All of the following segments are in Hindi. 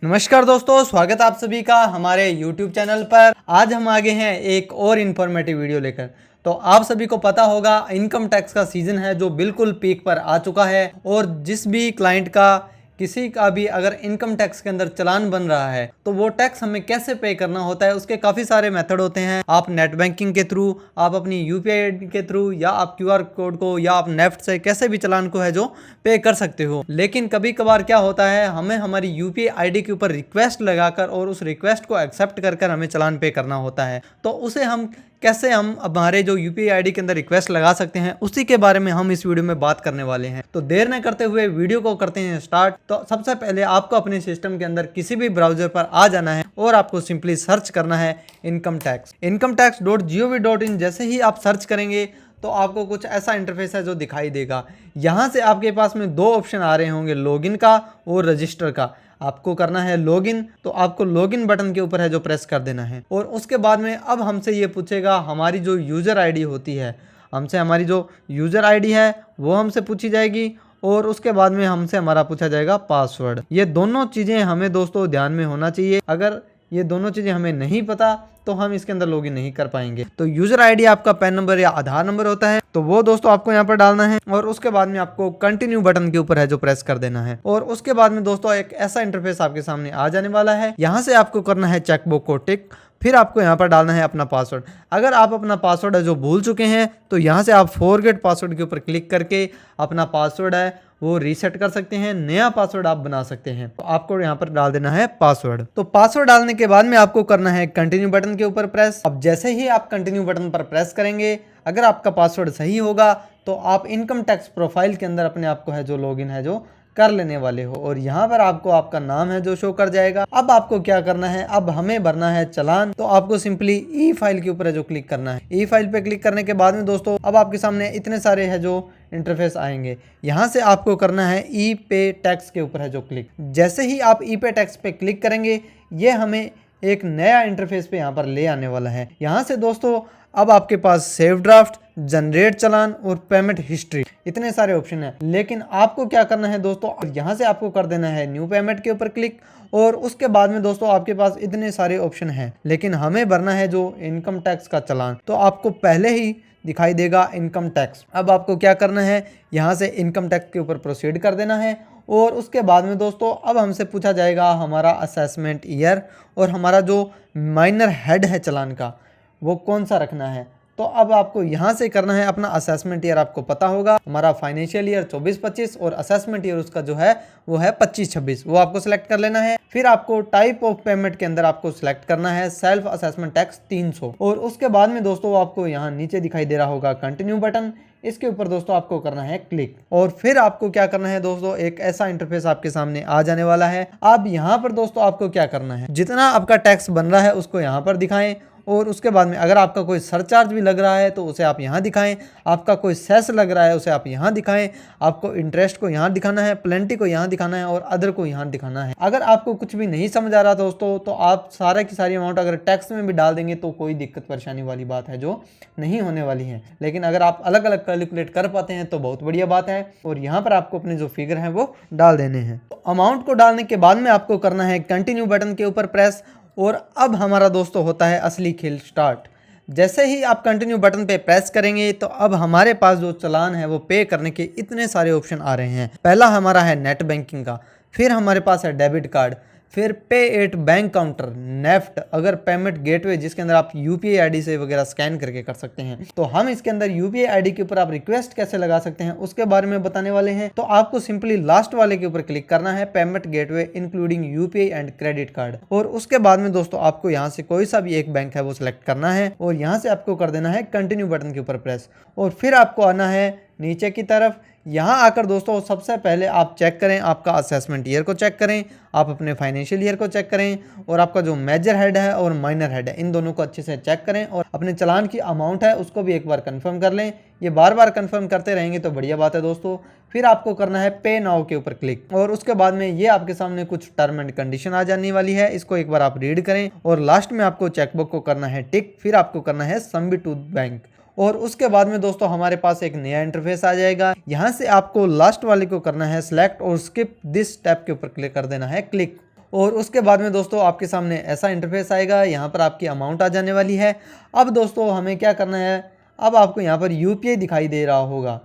नमस्कार दोस्तों, स्वागत है आप सभी का हमारे YouTube चैनल पर। आज हम आगे हैं एक और इन्फॉर्मेटिव वीडियो लेकर। तो आप सभी को पता होगा इनकम टैक्स का सीज़न है जो बिल्कुल पीक पर आ चुका है और जिस भी क्लाइंट का किसी का भी अगर इनकम टैक्स के अंदर चालान बन रहा है तो वो टैक्स हमें कैसे पे करना होता है, उसके काफ़ी सारे मेथड होते हैं। आप नेट बैंकिंग के थ्रू, आप अपनी यूपीआई आईडी के थ्रू, या आप क्यूआर कोड को या आप नेफ्ट से कैसे भी चालान को है जो पे कर सकते हो। लेकिन कभी कभार क्या होता है, हमें हमारी यूपीआई आईडी के ऊपर रिक्वेस्ट लगाकर और उस रिक्वेस्ट को एक्सेप्ट कर हमें चालान पे करना होता है। तो उसे हम कैसे हम हमारे जो यूपीआई आईडी के अंदर रिक्वेस्ट लगा सकते हैं, उसी के बारे में हम इस वीडियो में बात करने वाले हैं। तो देर न करते हुए वीडियो को करते हैं स्टार्ट। तो सबसे पहले आपको अपने सिस्टम के अंदर किसी भी ब्राउजर पर आ जाना है और आपको सिंपली सर्च करना है इनकम टैक्स। incometax.gov.in जैसे ही आप सर्च करेंगे तो आपको कुछ ऐसा इंटरफेस है जो दिखाई देगा। यहाँ से आपके पास में दो ऑप्शन आ रहे होंगे, लॉगिन का और रजिस्टर का। आपको करना है लॉगिन, तो आपको लॉगिन बटन के ऊपर है जो प्रेस कर देना है। और उसके बाद में अब हमसे ये पूछेगा हमारी जो यूज़र आईडी होती है, हमसे हमारी जो यूज़र आईडी है वो हमसे पूछी जाएगी और उसके बाद में हमसे हमारा पूछा जाएगा पासवर्ड। ये दोनों चीज़ें हमें दोस्तों ध्यान में होना चाहिए। अगर ये दोनों चीज़ें हमें नहीं पता तो हम इसके अंदर लॉगिन नहीं कर पाएंगे। तो यूज़र आईडी आपका पैन नंबर या आधार नंबर होता है, तो वो दोस्तों आपको यहाँ पर डालना है और उसके बाद में आपको कंटिन्यू बटन के ऊपर है जो प्रेस कर देना है। और उसके बाद में दोस्तों एक ऐसा इंटरफेस आपके सामने आ जाने वाला है। यहाँ से आपको करना है चेकबॉक्स को टिक, फिर आपको यहाँ पर डालना है अपना पासवर्ड। अगर आप अपना पासवर्ड है जो भूल चुके हैं तो यहाँ से आप फॉरगेट पासवर्ड के ऊपर क्लिक करके अपना पासवर्ड है वो रीसेट कर सकते हैं, नया पासवर्ड आप बना सकते हैं। तो आपको यहाँ पर डाल देना है पासवर्ड। तो पासवर्ड डालने के बाद में आपको करना है कंटिन्यू बटन के ऊपर प्रेस। अब जैसे ही आप कंटिन्यू बटन पर प्रेस करेंगे, अगर आपका पासवर्ड सही होगा तो आप इनकम टैक्स प्रोफाइल के अंदर अपने आप को है जो लॉगिन है जो कर लेने वाले हो और यहाँ पर आपको आपका नाम है जो शो कर जाएगा। अब आपको क्या करना है, अब हमें भरना है चालान। तो आपको सिंपली ई फाइल के ऊपर है जो क्लिक करना है। ई फाइल पे क्लिक करने के बाद में दोस्तों अब आपके सामने इतने सारे है जो इंटरफेस आएंगे। यहाँ से आपको करना है ई पे टैक्स के ऊपर है जो क्लिक। जैसे ही आप ई पे टैक्स पे क्लिक करेंगे ये हमें एक नया इंटरफेस पे यहाँ पर ले आने वाला है। यहाँ से दोस्तों अब आपके पास सेव ड्राफ्ट, जनरेट चालान और पेमेंट हिस्ट्री, इतने सारे ऑप्शन हैं। लेकिन आपको क्या करना है दोस्तों, यहाँ से आपको कर देना है न्यू पेमेंट के ऊपर क्लिक। और उसके बाद में दोस्तों आपके पास इतने सारे ऑप्शन हैं, लेकिन हमें भरना है जो इनकम टैक्स का चालान। तो आपको पहले ही दिखाई देगा इनकम टैक्स। अब आपको क्या करना है, यहाँ से इनकम टैक्स के ऊपर प्रोसीड कर देना है। और उसके बाद में दोस्तों अब हमसे पूछा जाएगा हमारा असेसमेंट ईयर और हमारा जो माइनर हेड है चालान का वो कौन सा रखना है। तो अब आपको यहाँ से करना है अपना असेसमेंट ईयर। आपको पता होगा हमारा फाइनेंशियल ईयर 24-25 और असेसमेंट ईयर उसका जो है वो है 25-26, वो आपको सिलेक्ट कर लेना है। फिर आपको टाइप ऑफ पेमेंट के अंदर आपको सिलेक्ट करना है सेल्फ असेसमेंट टैक्स 300। और उसके बाद में दोस्तों आपको यहाँ नीचे दिखाई दे रहा होगा कंटिन्यू बटन, इसके ऊपर दोस्तों आपको करना है क्लिक। और फिर आपको क्या करना है दोस्तों, एक ऐसा इंटरफेस आपके सामने आ जाने वाला है। अब यहाँ पर दोस्तों आपको क्या करना है, जितना आपका टैक्स बन रहा है उसको यहाँ पर दिखाएं। और उसके बाद में अगर आपका कोई सरचार्ज भी लग रहा है तो उसे आप यहाँ दिखाएं, आपका कोई सेस लग रहा है उसे आप यहाँ दिखाएं, आपको इंटरेस्ट को यहाँ दिखाना है, प्लेंटी को यहाँ दिखाना है और अदर को यहाँ दिखाना है। अगर आपको कुछ भी नहीं समझ आ रहा दोस्तों तो आप सारा की सारी अमाउंट अगर टैक्स में भी डाल देंगे तो कोई दिक्कत परेशानी वाली बात है जो नहीं होने वाली है। लेकिन अगर आप अलग अलग कैलकुलेट कर पाते हैं तो बहुत बढ़िया बात है। और यहाँ पर आपको अपने जो फिगर हैं वो डाल देने हैं। तो अमाउंट को डालने के बाद में आपको करना है कंटिन्यू बटन के ऊपर प्रेस। और अब हमारा दोस्तों होता है असली खेल स्टार्ट। जैसे ही आप कंटिन्यू बटन पे प्रेस करेंगे तो अब हमारे पास जो चालान है वो पे करने के इतने सारे ऑप्शन आ रहे हैं। पहला हमारा है नेट बैंकिंग का, फिर हमारे पास है डेबिट कार्ड, फिर पे एट बैंक काउंटर, नेफ्ट अगर पेमेंट गेटवे जिसके अंदर आप यूपीआई आईडी से वगैरह स्कैन करके कर सकते हैं। तो हम इसके अंदर यूपीआई आईडी के ऊपर आप रिक्वेस्ट कैसे लगा सकते हैं उसके बारे में बताने वाले हैं। तो आपको सिंपली लास्ट वाले के ऊपर क्लिक करना है, payment gateway including UPI and credit card. और उसके बाद में दोस्तों आपको यहाँ से कोई सा भी एक बैंक है वो सिलेक्ट करना है और यहाँ से आपको कर देना है कंटिन्यू बटन के ऊपर प्रेस। और फिर आपको आना है नीचे की तरफ। यहाँ आकर दोस्तों सबसे पहले आप चेक करें, आपका असेसमेंट ईयर को चेक करें, आप अपने फाइनेंशियल ईयर को चेक करें और आपका जो मेजर हेड है और माइनर हेड है इन दोनों को अच्छे से चेक करें। और अपने चालान की अमाउंट है उसको भी एक बार कंफर्म कर लें। ये बार बार कंफर्म करते रहेंगे तो बढ़िया बात है दोस्तों। फिर आपको करना है पे नाउ के ऊपर क्लिक। और उसके बाद में ये आपके सामने कुछ टर्म एंड कंडीशन आ जाने वाली है, इसको एक बार आप रीड करें। और लास्ट में आपको चेकबुक को करना है टिक, फिर आपको करना है सबमिट टू बैंक। और उसके बाद में दोस्तों हमारे पास एक नया इंटरफेस आ जाएगा। यहाँ से आपको लास्ट वाले को करना है सिलेक्ट और स्किप दिस स्टेप के ऊपर क्लिक कर देना है क्लिक। और उसके बाद में दोस्तों आपके सामने ऐसा इंटरफेस आएगा। यहाँ पर आपकी अमाउंट आ जाने वाली है। अब दोस्तों हमें क्या करना है, अब आपको यहाँ पर यूपीआई दिखाई दे रहा होगा,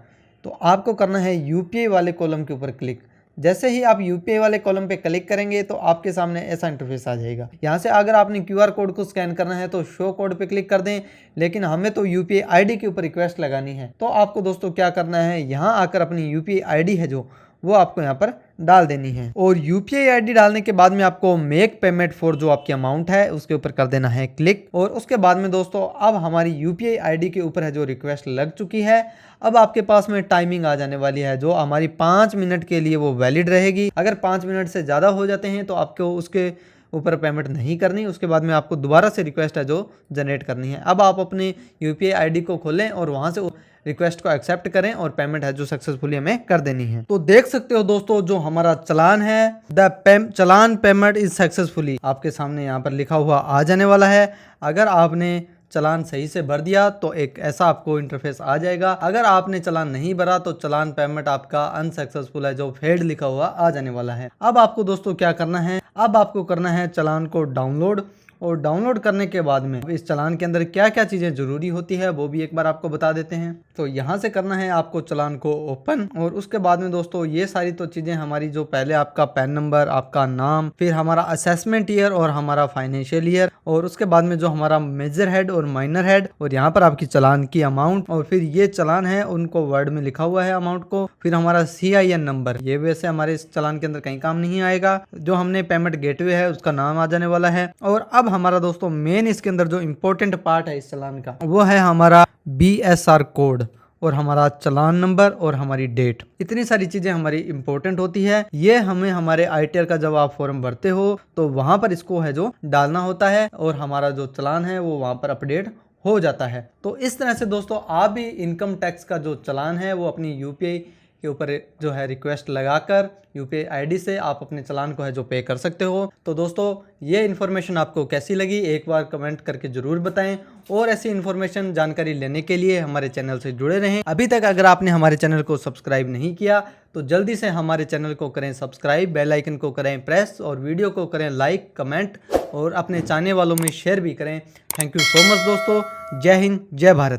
तो आपको करना है यूपीआई वाले कॉलम के ऊपर क्लिक। जैसे ही आप यूपीआई वाले कॉलम पे क्लिक करेंगे तो आपके सामने ऐसा इंटरफेस आ जाएगा। यहाँ से अगर आपने क्यूआर कोड को स्कैन करना है तो शो कोड पे क्लिक कर दें, लेकिन हमें तो यूपीआई आईडी के ऊपर रिक्वेस्ट लगानी है। तो आपको दोस्तों क्या करना है, यहाँ आकर अपनी यूपीआई आईडी है जो वो आपको यहाँ पर डाल देनी है। और यूपीआई आईडी डालने के बाद में आपको मेक पेमेंट फॉर जो आपकी अमाउंट है उसके ऊपर कर देना है क्लिक। और उसके बाद में दोस्तों अब हमारी यूपीआई आईडी के ऊपर है जो रिक्वेस्ट लग चुकी है। अब आपके पास में टाइमिंग आ जाने वाली है जो हमारी 5 मिनट के लिए वो वैलिड रहेगी। अगर 5 मिनट से ज़्यादा हो जाते हैं तो आपको उसके ऊपर पेमेंट नहीं करनी, उसके बाद में आपको दोबारा से रिक्वेस्ट है जो जनरेट करनी है। अब आप अपनी यूपीआई आईडी को खोलें और वहां से रिक्वेस्ट को एक्सेप्ट करें और पेमेंट है जो सक्सेसफुली हमें कर देनी है। तो देख सकते हो दोस्तों जो हमारा चलान है, चलान पेमेंट इज सक्सेसफुली आपके सामने यहाँ पर लिखा हुआ आ जाने वाला है। अगर आपने चलान सही से भर दिया तो एक ऐसा आपको इंटरफेस आ जाएगा। अगर आपने चलान नहीं भरा तो चलान पेमेंट आपका अनसक्सेसफुल है जो फेल्ड लिखा हुआ आ जाने वाला है। अब आपको दोस्तों क्या करना है, अब आपको करना है चलान को डाउनलोड। और डाउनलोड करने के बाद में इस चलान के अंदर क्या क्या चीज़ें ज़रूरी होती है वो भी एक बार आपको बता देते हैं। तो यहाँ से करना है आपको चलान को ओपन। और उसके बाद में दोस्तों ये सारी तो चीज़ें हमारी जो पहले आपका पैन नंबर, आपका नाम, फिर हमारा असेसमेंट ईयर और हमारा फाइनेंशियल ईयर, और उसके बाद में जो हमारा मेजर हेड और माइनर हेड, और यहाँ पर आपकी चलान की अमाउंट, और फिर ये चलान है उनको वर्ड में लिखा हुआ है अमाउंट को, फिर हमारा CIN नंबर। ये वैसे हमारे इस चलान के अंदर कहीं काम नहीं आएगा। जो हमने पेमेंट गेटवे है उसका नाम आ जाने वाला है। और अब हमारा दोस्तों मेन इसके अंदर जो इम्पोर्टेंट पार्ट है इस चलान का वो है हमारा BSR कोड और हमारा चलान नंबर और हमारी डेट। इतनी सारी चीजें हमारी इंपॉर्टेंट होती है। ये हमें हमारे ITR का जब आप फॉर्म भरते हो तो वहां पर इसको है जो डालना होता है और हमारा जो चलान है वो वहां पर अपडेट हो जाता है। तो इस तरह से दोस्तों आप भी इनकम टैक्स का जो चलान है वो अपनी यूपीआई के ऊपर जो है रिक्वेस्ट लगाकर यूपीआई आईडी से आप अपने चलान को है जो पे कर सकते हो। तो दोस्तों ये इन्फॉर्मेशन आपको कैसी लगी एक बार कमेंट करके ज़रूर बताएं। और ऐसी इन्फॉर्मेशन जानकारी लेने के लिए हमारे चैनल से जुड़े रहें। अभी तक अगर आपने हमारे चैनल को सब्सक्राइब नहीं किया तो जल्दी से हमारे चैनल को करें सब्सक्राइब, बेल आइकन को करें प्रेस और वीडियो को करें लाइक, कमेंट और अपने चाहने वालों में शेयर भी करें। थैंक यू सो मच दोस्तों। जय हिंद, जय भारत।